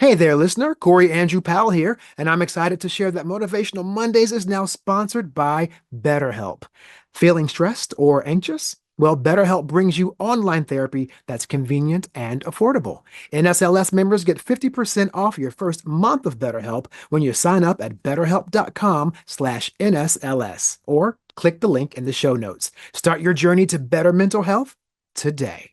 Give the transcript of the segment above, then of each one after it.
Hey there, listener. Corey Andrew Powell here, and I'm excited to share that Motivational Mondays is now sponsored by BetterHelp. Feeling stressed or anxious? Well, BetterHelp brings you online therapy that's convenient and affordable. NSLS members get 50% off your first month of BetterHelp when you sign up at betterhelp.com/NSLS or click the link in the show notes. Start your journey to better mental health today.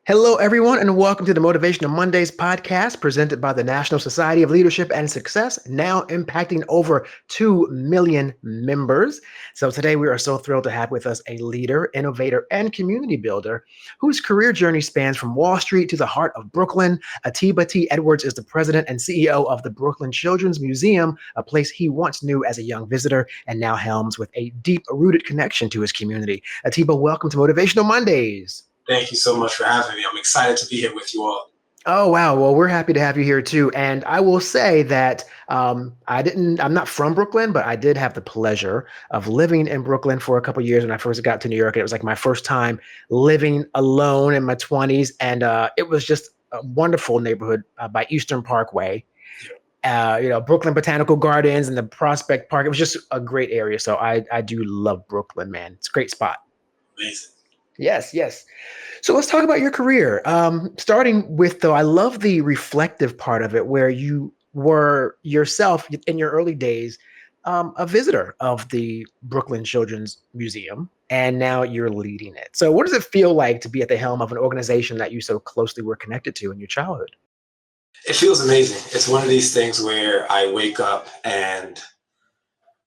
Hello, everyone, and welcome to the Motivational Mondays podcast presented by the National Society of Leadership and Success, now impacting over 2 million members. So today we are so thrilled to have with us a leader, innovator, and community builder whose career journey spans from Wall Street to the heart of Brooklyn. Atiba T. Edwards is the president and CEO of the Brooklyn Children's Museum, a place he once knew as a young visitor and now helms with a deep-rooted connection to his community. Atiba, welcome to Motivational Mondays. Thank you so much for having me. I'm excited to be here with you all. Oh, wow. Well, we're happy to have you here too. And I will say that I'm not from Brooklyn, but I did have the pleasure of living in Brooklyn for a couple of years when I first got to New York. It was like my first time living alone in my 20s. And it was just a wonderful neighborhood by Eastern Parkway. Brooklyn Botanical Gardens and the Prospect Park. It was just a great area. So I do love Brooklyn, man. It's a great spot. Amazing. Yes. So let's talk about your career. Starting with, though, I love the reflective part of it, where you were yourself in your early days a visitor of the Brooklyn Children's Museum, and now you're leading it. So what does it feel like to be at the helm of an organization that you so closely were connected to in your childhood? It feels amazing. It's one of these things where I wake up and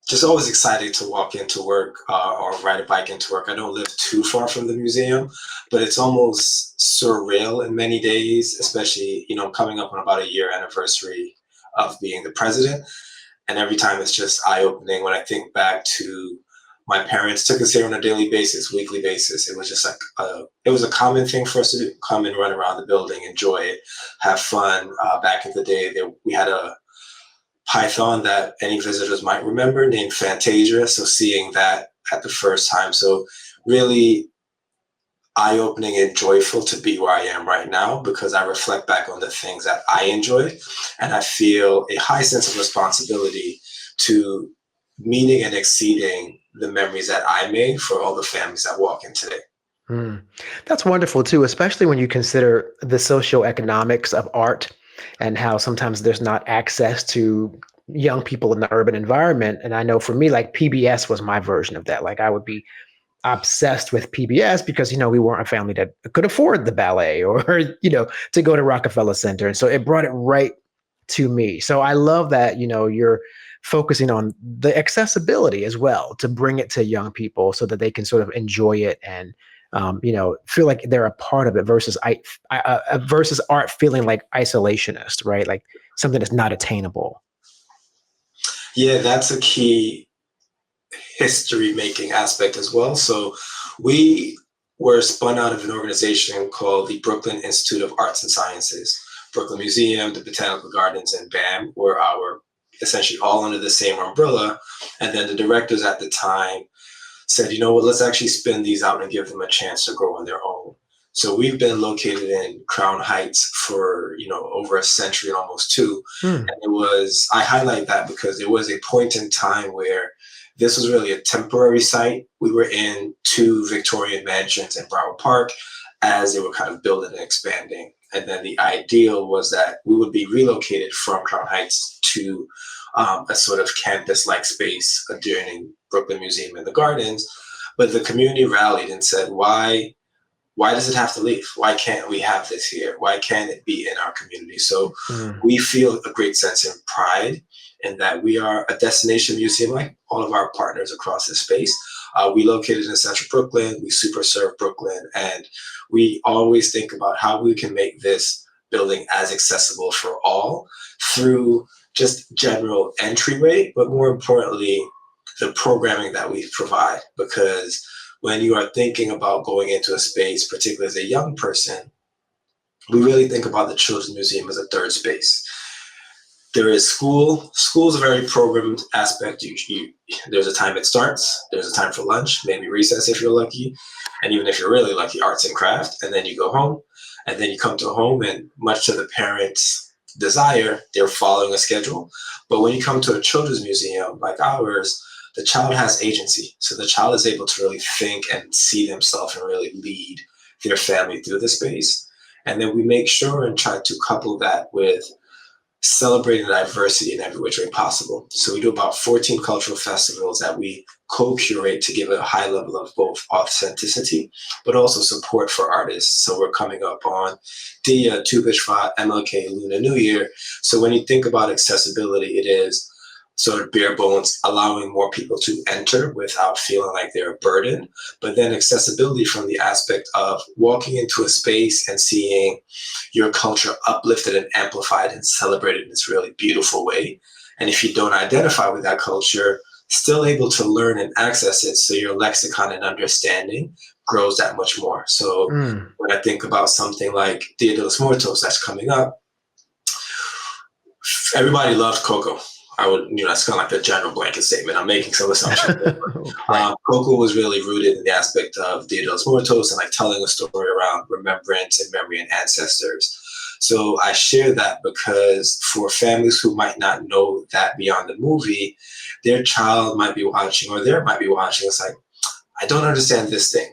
just always excited to walk into work or ride a bike into work. I don't live too far from the museum, but it's almost surreal in many days, especially, coming up on about a year anniversary of being the president. And every time it's just eye-opening when I think back to my parents took us here on a daily basis, weekly basis. It was just like, it was a common thing for us to do, come and run around the building, enjoy it, have fun. Back in the day, we had a python that any visitors might remember named Fantasia. So seeing that at the first time. So really eye-opening and joyful to be where I am right now, because I reflect back on the things that I enjoy. And I feel a high sense of responsibility to meeting and exceeding the memories that I made for all the families that walk in today. That's wonderful too, especially when you consider the socioeconomics of art and how sometimes there's not access to young people in the urban environment. And I know for me, like PBS was my version of that. Like I would be obsessed with PBS because, we weren't a family that could afford the ballet or, to go to Rockefeller Center. And so it brought it right to me. So I love that, you're focusing on the accessibility as well to bring it to young people so that they can sort of enjoy it and feel like they're a part of it versus versus art feeling like isolationist, right? Like something that's not attainable. Yeah, that's a key history-making aspect as well. So we were spun out of an organization called the Brooklyn Institute of Arts and Sciences. Brooklyn Museum, the Botanical Gardens, and BAM were essentially all under the same umbrella. And then the directors at the time said, let's actually spin these out and give them a chance to grow on their own. So we've been located in Crown Heights for, over a century and almost two. And I highlight that because there was a point in time where this was really a temporary site. We were in 2 Victorian mansions in Broward Park as they were kind of building and expanding. And then the ideal was that we would be relocated from Crown Heights to a sort of campus-like space adjoining Brooklyn Museum and the Gardens. But the community rallied and said, why does it have to leave? Why can't we have this here? Why can't it be in our community? So we feel a great sense of pride in that we are a destination museum like all of our partners across the space. We located in central Brooklyn, we super serve Brooklyn, and we always think about how we can make this building as accessible for all through just general entryway, but more importantly, the programming that we provide. Because when you are thinking about going into a space, particularly as a young person, we really think about the Children's Museum as a third space. There is school. School's a very programmed aspect. There's a time it starts. There's a time for lunch, maybe recess if you're lucky. And even if you're really lucky, arts and craft. And then you go home. And then you come to home, and much to the parents' desire, they're following a schedule. But when you come to a children's museum like ours, the child has agency. So the child is able to really think and see themselves and really lead their family through the space. And then we make sure and try to couple that with celebrating diversity in every which way possible. So we do about 14 cultural festivals that we co-curate to give a high level of both authenticity, but also support for artists. So we're coming up on Dia, Tu Bishvat, MLK, Lunar New Year. So when you think about accessibility, it is sort of bare bones, allowing more people to enter without feeling like they're a burden. But then accessibility from the aspect of walking into a space and seeing your culture uplifted and amplified and celebrated in this really beautiful way. And if you don't identify with that culture, still able to learn and access it, so your lexicon and understanding grows that much more. So when I think about something like Dia de los Muertos that's coming up, everybody loved Coco. I would, that's kind of like a general blanket statement. I'm making some assumptions. Coco was really rooted in the aspect of Dia de los Muertos and like telling a story around remembrance and memory and ancestors. So I share that because for families who might not know that beyond the movie, their child might be watching or they might be watching. It's like, I don't understand this thing.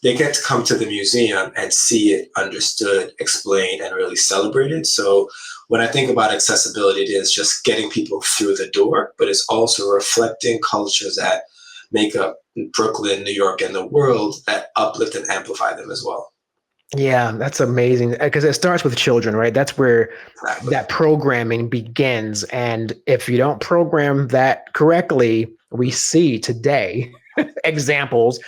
They get to come to the museum and see it understood, explained, and really celebrated. So when I think about accessibility, it is just getting people through the door, but it's also reflecting cultures that make up Brooklyn, New York, and the world that uplift and amplify them as well. Yeah, that's amazing because it starts with children, right? That's where Exactly. that programming begins. And if you don't program that correctly, we see today examples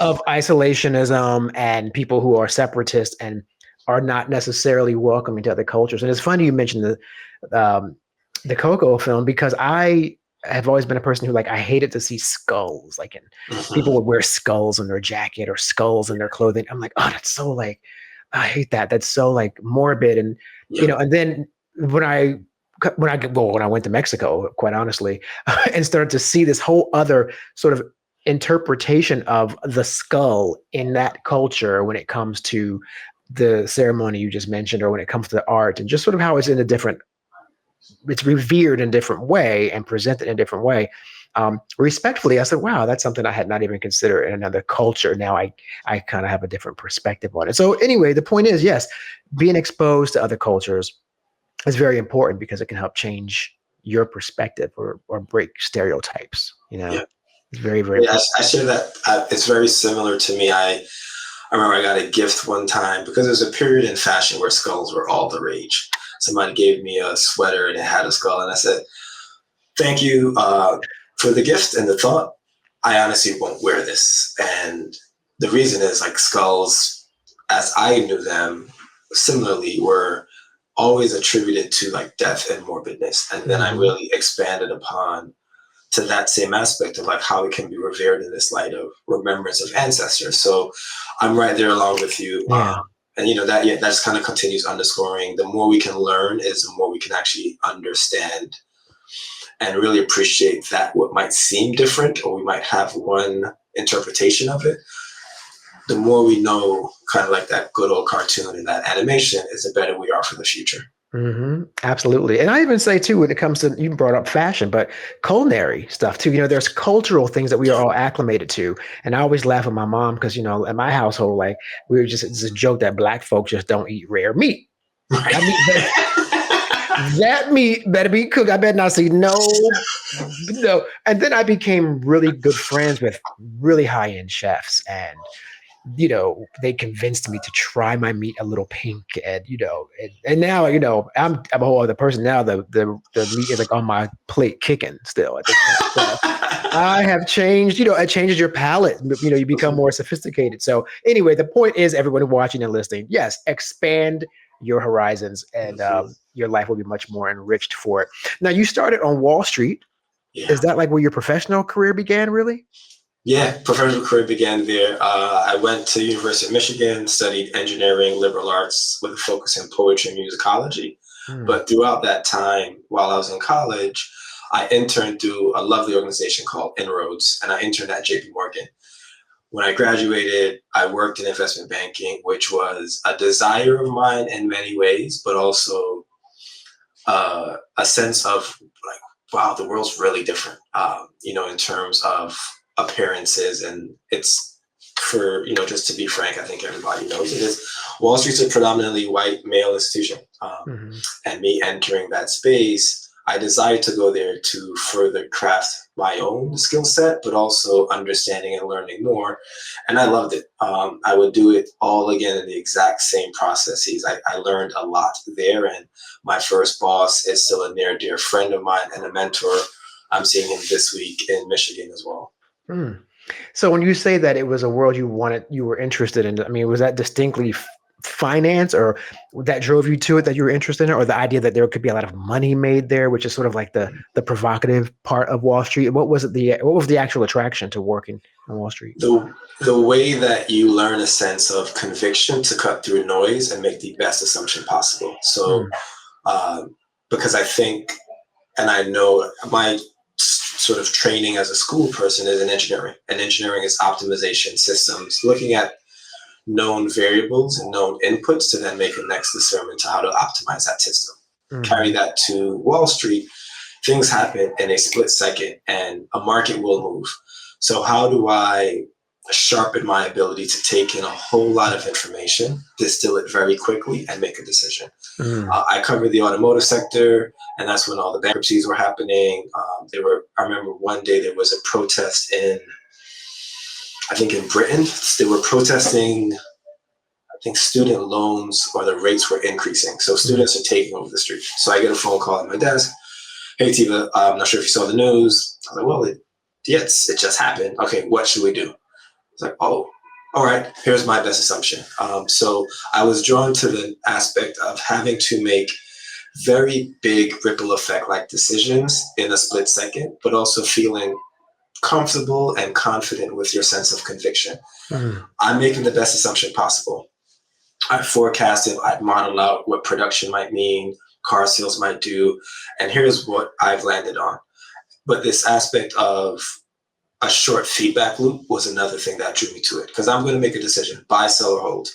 of isolationism and people who are separatist and are not necessarily welcoming to other cultures. And it's funny you mentioned the Coco film because I have always been a person who like I hated to see skulls, like people would wear skulls in their jacket or skulls in their clothing. I'm like, oh, that's so like I hate that. That's so like morbid, and and then when I went to Mexico, quite honestly, and started to see this whole other sort of interpretation of the skull in that culture when it comes to the ceremony you just mentioned, or when it comes to the art, and just sort of how it's it's revered in a different way and presented in a different way. Respectfully, I said, wow, that's something I had not even considered in another culture. Now I kind of have a different perspective on it. So anyway, the point is, yes, being exposed to other cultures is very important because it can help change your perspective or break stereotypes. It's very, very important. I share that. It's very similar to me. I remember I got a gift one time because there was a period in fashion where skulls were all the rage. Somebody gave me a sweater and it had a skull, and I said, thank you for the gift and the thought. I honestly won't wear this. And the reason is like skulls, as I knew them, similarly were always attributed to like death and morbidness. And then I really expanded upon to that same aspect of like how it can be revered in this light of remembrance of ancestors. So I'm right there along with you. Yeah. And that just kind of continues underscoring the more we can learn is the more we can actually understand and really appreciate that what might seem different or we might have one interpretation of it. The more we know, kind of like that good old cartoon and that animation, is the better we are for the future. Absolutely. And I even say too, when it comes to, you brought up fashion, but culinary stuff too, there's cultural things that we are all acclimated to. And I always laugh at my mom because, in my household, like it's a joke that Black folks just don't eat rare meat. Right. That meat better be cooked. I better not see no. And then I became really good friends with really high-end chefs, and they convinced me to try my meat a little pink, and now, I'm a whole other person now. The meat is like on my plate kicking still at this point. So I have changed, it changes your palate. You become more sophisticated. So anyway, the point is, everyone watching and listening, yes, expand your horizons and your life will be much more enriched for it. Now, you started on Wall Street. Yeah. Is that like where your professional career began, really? Yeah, professional career began there. I went to University of Michigan, studied engineering, liberal arts with a focus in poetry and musicology. Mm. But throughout that time, while I was in college, I interned through a lovely organization called Inroads, and I interned at JP Morgan. When I graduated, I worked in investment banking, which was a desire of mine in many ways, but also a sense of like, wow, the world's really different, in terms of appearances. And it's for, just to be frank, I think everybody knows it is. Wall Street's a predominantly white male institution. Hmm. And me entering that space, I decided to go there to further craft my own skill set, but also understanding and learning more. And I loved it. I would do it all again in the exact same processes. I learned a lot there. And my first boss is still a near dear friend of mine and a mentor. I'm seeing him this week in Michigan as well. Mm. So when you say that it was a world you were interested in, I mean, was that distinctly finance, or that drove you to it, that you were interested in it, or the idea that there could be a lot of money made there, which is sort of like the provocative part of Wall Street? What was the actual attraction to working on Wall Street? The way that you learn a sense of conviction to cut through noise and make the best assumption possible. So, because I think, and I know my sort of training as a school person is in engineering, and engineering is optimization systems, looking at known variables and known inputs to then make a next discernment to how to optimize that system. Carry that to Wall Street, things happen in a split second and a market will move. So how do I sharpen my ability to take in a whole lot of information, distill it very quickly, and make a decision? I covered the automotive sector, and that's when all the bankruptcies were happening. I remember one day there was a protest I think in Britain. They were protesting, I think, student loans, or the rates were increasing. So students are taking over the street. So I get a phone call at my desk. Hey, Atiba, I'm not sure if you saw the news. I was like, well, yes, it just happened. Okay, what should we do? It's like, oh, all right, here's my best assumption. So I was drawn to the aspect of having to make very big ripple effect like decisions in a split second, but also feeling comfortable and confident with your sense of conviction. I'm making the best assumption possible. I forecasted, I'd model out what production might mean, car sales might do, and here's what I've landed on. But this aspect of a short feedback loop was another thing that drew me to it, because I'm going to make a decision, buy, sell, or hold.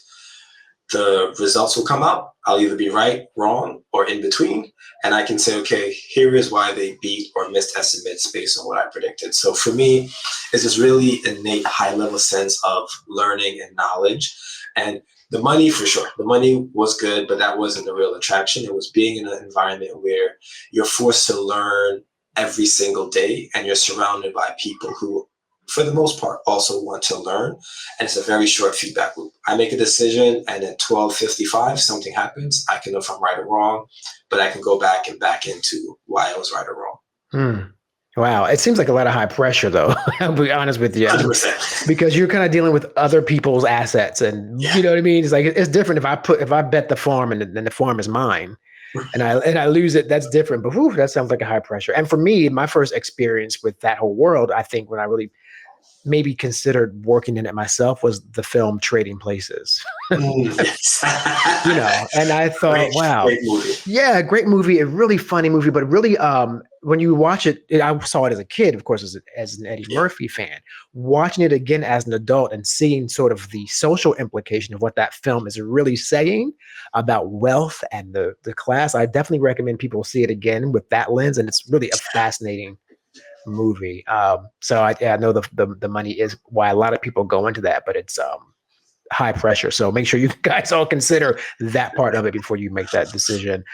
The results will come out. I'll either be right, wrong, or in between. And I can say, okay, here is why they beat or missed estimates based on what I predicted. So for me, it's this really innate high-level sense of learning and knowledge. And the money, for sure, the money was good, but that wasn't the real attraction. It was being in an environment where you're forced to learn every single day, and you're surrounded by people who, for the most part, also want to learn. And it's a very short feedback loop. I make a decision, and at 12:55, something happens. I can know if I'm right or wrong, but I can go back into why I was right or wrong. Wow. It seems like a lot of high pressure, though. I'll be honest with you. 100%. Because you're kind of dealing with other people's assets, and you know what I mean? It's like, it's different if I bet the farm and then the farm is mine, and I lose it. That's different. But whew, that sounds like a high pressure. And for me, my first experience with that whole world, I think when I really maybe considered working in it myself, was the film Trading Places. Yes. And I thought, wow, great movie. Yeah, great movie, a really funny movie, but really, when you watch it, I saw it as a kid, of course, as an Eddie Murphy fan. Watching it again as an adult and seeing sort of the social implication of what that film is really saying about wealth and the class, I definitely recommend people see it again with that lens, and it's really a fascinating movie. So I know the money is why a lot of people go into that, but it's high pressure. So make sure you guys all consider that part of it before you make that decision.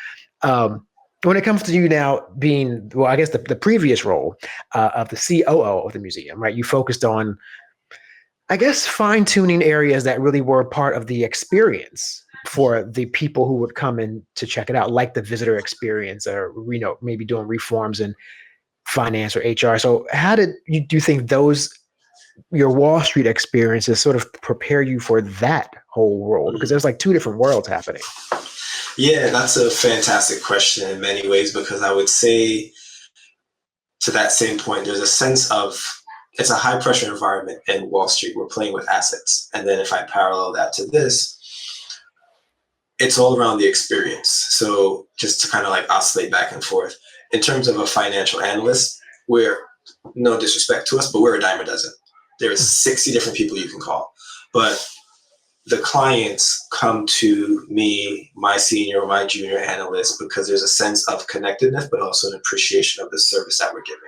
When it comes to you now being, well, I guess the previous role of the COO of the museum, right? You focused on, I guess, fine-tuning areas that really were part of the experience for the people who would come in to check it out, like the visitor experience, or maybe doing reforms in finance or HR. So how do you think your Wall Street experiences sort of prepare you for that whole world? Because there's like two different worlds happening. Yeah, that's a fantastic question in many ways, because I would say, to that same point, there's a sense of, it's a high pressure environment in Wall Street. We're playing with assets. And then if I parallel that to this, it's all around the experience. So just to kind of like oscillate back and forth, in terms of a financial analyst, we're, no disrespect to us, but we're a dime a dozen. There's 60 different people you can call. But the clients come to me, my senior or my junior analyst, because there's a sense of connectedness, but also an appreciation of the service that we're giving.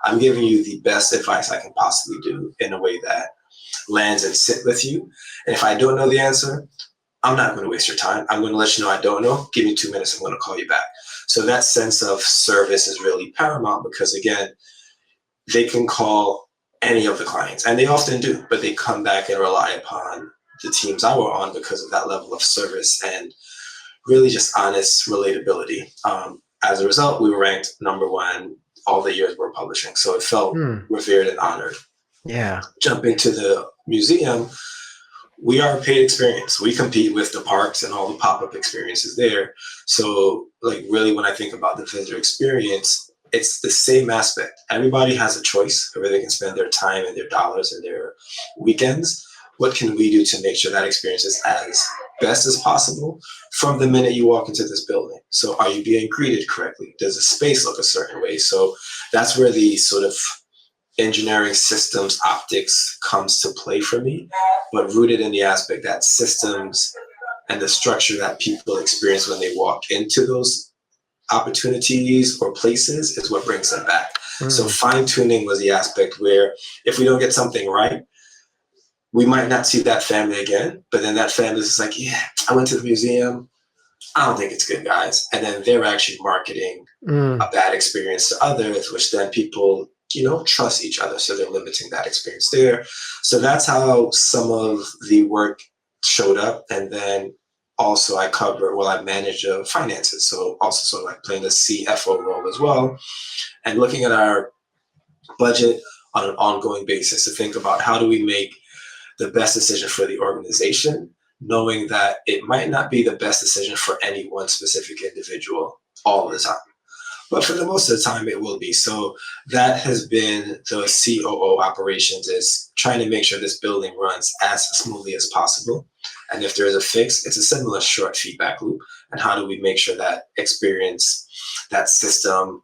I'm giving you the best advice I can possibly do in a way that lands and sit with you. And if I don't know the answer, I'm not going to waste your time. I'm going to let you know I don't know. Give me 2 minutes. I'm going to call you back. So that sense of service is really paramount because, again, they can call any of the clients, and they often do, but they come back and rely upon the teams I were on because of that level of service and really just honest relatability. As a result, we were ranked #1 all the years we're publishing. So it felt revered and honored. Yeah. Jumping to the museum, we are a paid experience. We compete with the parks and all the pop-up experiences there. So like really when I think about the visitor experience, it's the same aspect. Everybody has a choice of where they can spend their time and their dollars and their weekends. What can we do to make sure that experience is as best as possible from the minute you walk into this building? So are you being greeted correctly? Does the space look a certain way? So that's where the sort of engineering systems optics comes to play for me, but rooted in the aspect that systems and the structure that people experience when they walk into those opportunities or places is what brings them back. So fine tuning was the aspect where if we don't get something right, we might not see that family again, but then that family is like, yeah, I went to the museum. I don't think it's good, guys. And then they're actually marketing a bad experience to others, which then people, trust each other. So they're limiting that experience there. So that's how some of the work showed up. And then also I manage finances. So also sort of like playing the CFO role as well. And looking at our budget on an ongoing basis to think about how do we make the best decision for the organization, knowing that it might not be the best decision for any one specific individual all the time. But for the most of the time, it will be. So that has been the COO operations, is trying to make sure this building runs as smoothly as possible. And if there is a fix, it's a similar short feedback loop. And how do we make sure that experience, that system,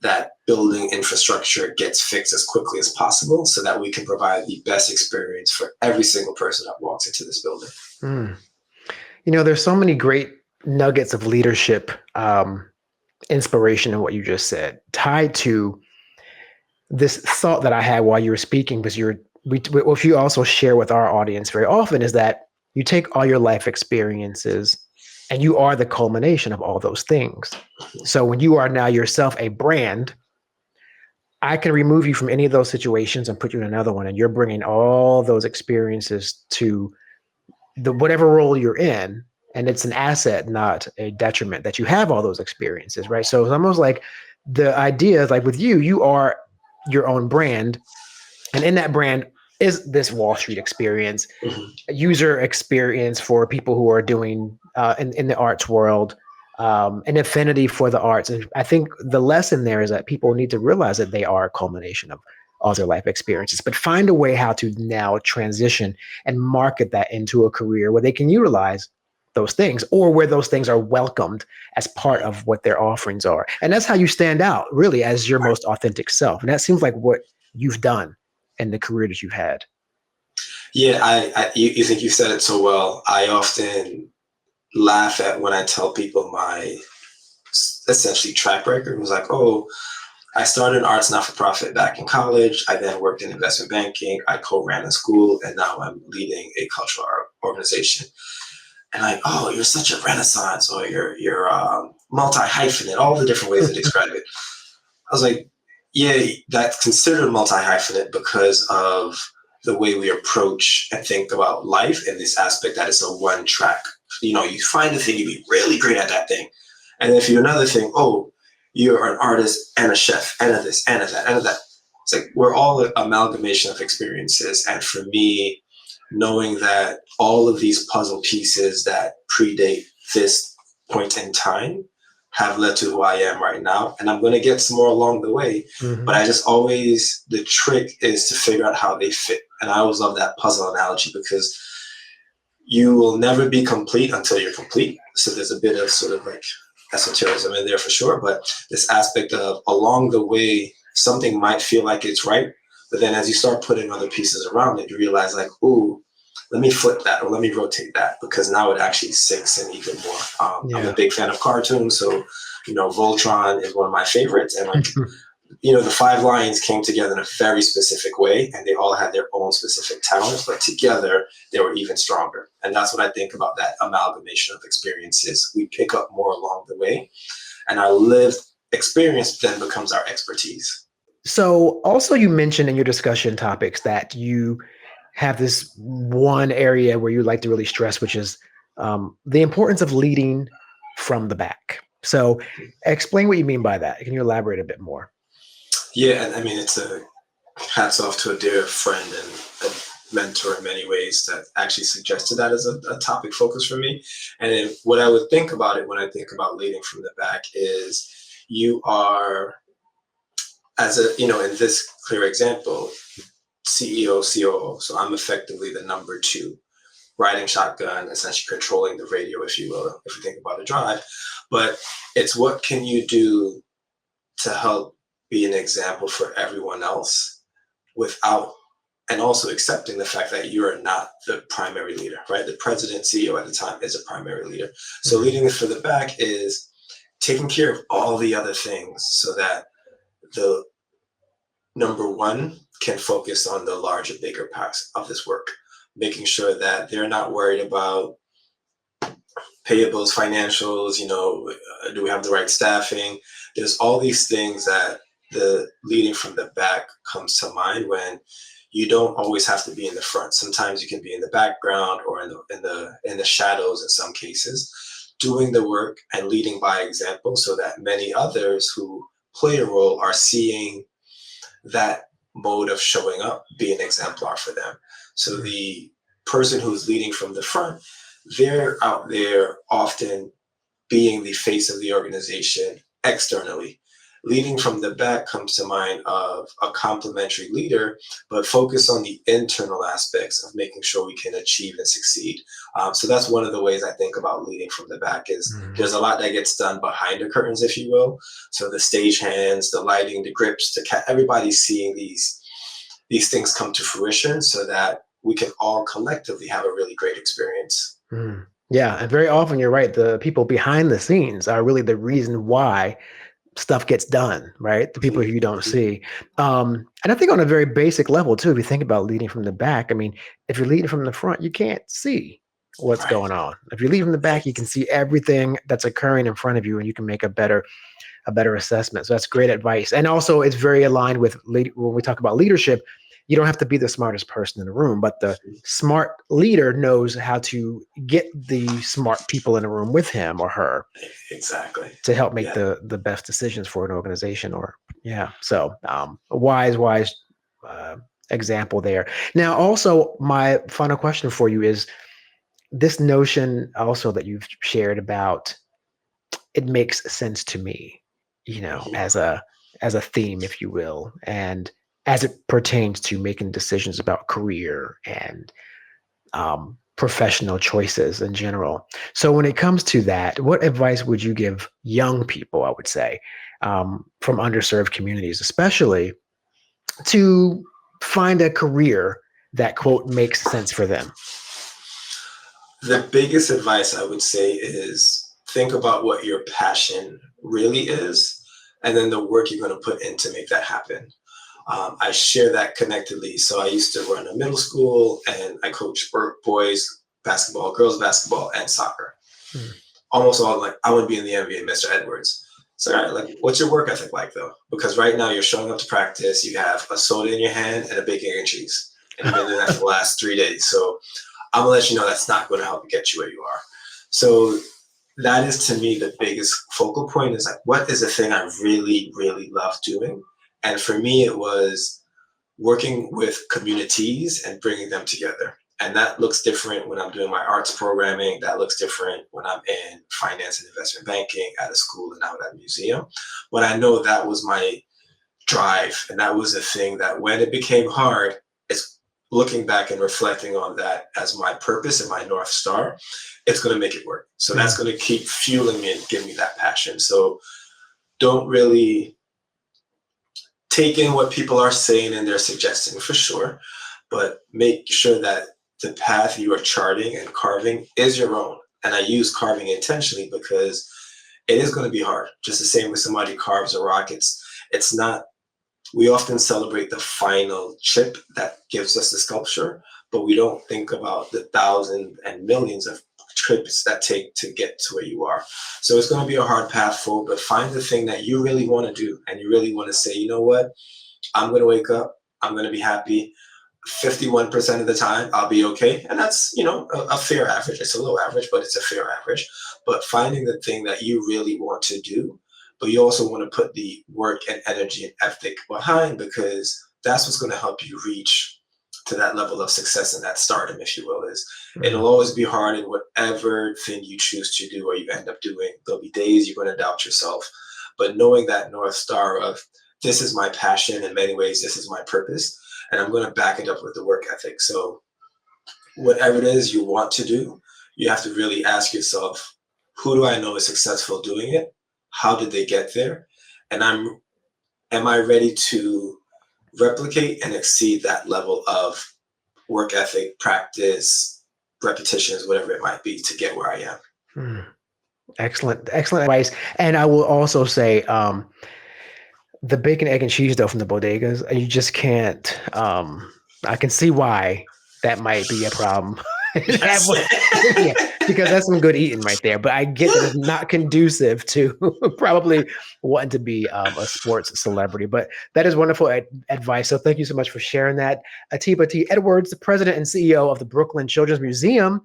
that building infrastructure gets fixed as quickly as possible so that we can provide the best experience for every single person that walks into this building. There's so many great nuggets of leadership inspiration in what you just said, tied to this thought that I had while you were speaking, because what you also share with our audience very often is that you take all your life experiences and you are the culmination of all those things. So when you are now yourself a brand, I can remove you from any of those situations and put you in another one, and you're bringing all those experiences to the whatever role you're in. And it's an asset, not a detriment, that you have all those experiences, right? So it's almost like the idea is like with you, you are your own brand. And in that brand is this Wall Street experience, user experience for people who are doing in the arts world, an affinity for the arts. And I think the lesson there is that people need to realize that they are a culmination of all their life experiences, but find a way how to now transition and market that into a career where they can utilize those things, or where those things are welcomed as part of what their offerings are. And that's how you stand out really as your most authentic self. And that seems like what you've done in the career that you've had. Yeah, you think you said it so well. I often laugh at when I tell people my essentially track record. It was like, I started an arts not-for-profit back in college. I then worked in investment banking. I co-ran a school, and now I'm leading a cultural art organization. And like, you're such a renaissance, or you're multi-hyphenate, all the different ways to describe it. I was like, yeah, that's considered multi-hyphenate because of the way we approach and think about life in this aspect that it's a one track. You find a thing, you be really great at that thing. And if you're another thing, you're an artist and a chef and a this and a that and a that. It's like we're all an amalgamation of experiences. And for me, knowing that all of these puzzle pieces that predate this point in time have led to who I am right now. And I'm going to get some more along the way. But I just always, the trick is to figure out how they fit. And I always love that puzzle analogy because you will never be complete until you're complete. So there's a bit of sort of like esotericism in there for sure, but this aspect of along the way, something might feel like it's right, but then as you start putting other pieces around it, you realize like, ooh, let me flip that or let me rotate that because now it actually sinks in even more. I'm a big fan of cartoons, so Voltron is one of my favorites, and like the five lions came together in a very specific way, and they all had their own specific talents, but together they were even stronger. And that's what I think about that amalgamation of experiences. We pick up more along the way, and our lived experience then becomes our expertise. So also you mentioned in your discussion topics that you have this one area where you like to really stress, which is the importance of leading from the back. So explain what you mean by that. Can you elaborate a bit more? Yeah, and I mean, it's a hats off to a dear friend and a mentor in many ways that actually suggested that as a topic focus for me. And then what I would think about it when I think about leading from the back is you are, as in this clear example, CEO, COO. So I'm effectively the number two, riding shotgun, essentially controlling the radio, if you will, if you think about a drive. But it's what can you do to help be an example for everyone else without, and also accepting the fact that you're not the primary leader, right? The president, CEO at the time is a primary leader. So leading it from the back is taking care of all the other things so that the number one can focus on the larger, bigger parts of this work, making sure that they're not worried about payables, financials, do we have the right staffing? There's all these things that the leading from the back comes to mind when you don't always have to be in the front. Sometimes you can be in the background or in the shadows in some cases, doing the work and leading by example so that many others who play a role are seeing that mode of showing up be an exemplar for them. So the person who's leading from the front, they're out there often being the face of the organization externally. Leading from the back comes to mind of a complementary leader, but focus on the internal aspects of making sure we can achieve and succeed. So that's one of the ways I think about leading from the back is there's a lot that gets done behind the curtains, if you will. So the stage hands, the lighting, the grips, everybody's seeing these things come to fruition so that we can all collectively have a really great experience. Yeah, and very often you're right. The people behind the scenes are really the reason why stuff gets done, right? The people who you don't see. And I think on a very basic level too, if you think about leading from the back, I mean, if you're leading from the front, you can't see what's going on. If you lead from the back, you can see everything that's occurring in front of you and you can make a better assessment. So that's great advice. And also it's very aligned with when we talk about leadership, you don't have to be the smartest person in the room, but the smart leader knows how to get the smart people in the room with him or her. Exactly. To help make the best decisions for an organization So a wise example there. Now, also my final question for you is this notion also that you've shared about it makes sense to me, as a theme, if you will, and as it pertains to making decisions about career and professional choices in general. So when it comes to that, what advice would you give young people, I would say, from underserved communities, especially to find a career that, quote, makes sense for them? The biggest advice I would say is think about what your passion really is, and then the work you're going to put in to make that happen. I share that connectedly. So I used to run a middle school and I coach boys basketball, girls basketball, and soccer. Almost all like, I would be in the NBA, Mr. Edwards. So all right, like, what's your work ethic like though? Because right now you're showing up to practice, you have a soda in your hand and a big egg and cheese. And you've been doing that for the last 3 days. So I'm gonna let you know that's not gonna help get you where you are. So that is to me the biggest focal point is like, what is the thing I really, really love doing? And for me, it was working with communities and bringing them together. And that looks different when I'm doing my arts programming. That looks different when I'm in finance and investment banking at a school and out at a museum. But I know that was my drive. And that was the thing that when it became hard, looking back and reflecting on that as my purpose and my North Star, it's going to make it work. So that's going to keep fueling me and give me that passion. So don't really take in what people are saying and they're suggesting, for sure, but make sure that the path you are charting and carving is your own. And I use carving intentionally because it is going to be hard. Just the same way somebody carves a rock. It's not, we often celebrate the final chip that gives us the sculpture, but we don't think about the thousands and millions of trips that take to get to where you are. So it's going to be a hard path forward, but find the thing that you really want to do. And you really want to say, you know what, I'm going to wake up, I'm going to be happy. 51% of the time I'll be okay. And that's, a fair average. It's a low average, but it's a fair average. But finding the thing that you really want to do, but you also want to put the work and energy and ethic behind, because that's what's going to help you reach to that level of success and that stardom, if you will. It'll always be hard in whatever thing you choose to do or you end up doing. There'll be days you're going to doubt yourself, but knowing that North Star of, this is my passion, in many ways, this is my purpose, and I'm going to back it up with the work ethic. So whatever it is you want to do, you have to really ask yourself, who do I know is successful doing it? How did they get there? And am I ready to replicate and exceed that level of work ethic, practice, repetitions, whatever it might be, to get where I am? Excellent advice. And I will also say, the bacon, egg, and cheese dough from the bodegas, you just can't. I can see why that might be a problem. Yeah, because that's some good eating right there. But I get that it's not conducive to probably wanting to be a sports celebrity. But that is wonderful advice. So thank you so much for sharing that. Atiba T. Edwards, the president and CEO of the Brooklyn Children's Museum,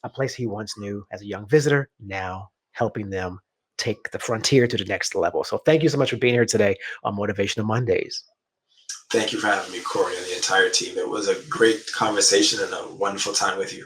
a place he once knew as a young visitor, now helping them take the frontier to the next level. So thank you so much for being here today on Motivational Mondays. Thank you for having me, Corey, and the entire team. It was a great conversation and a wonderful time with you.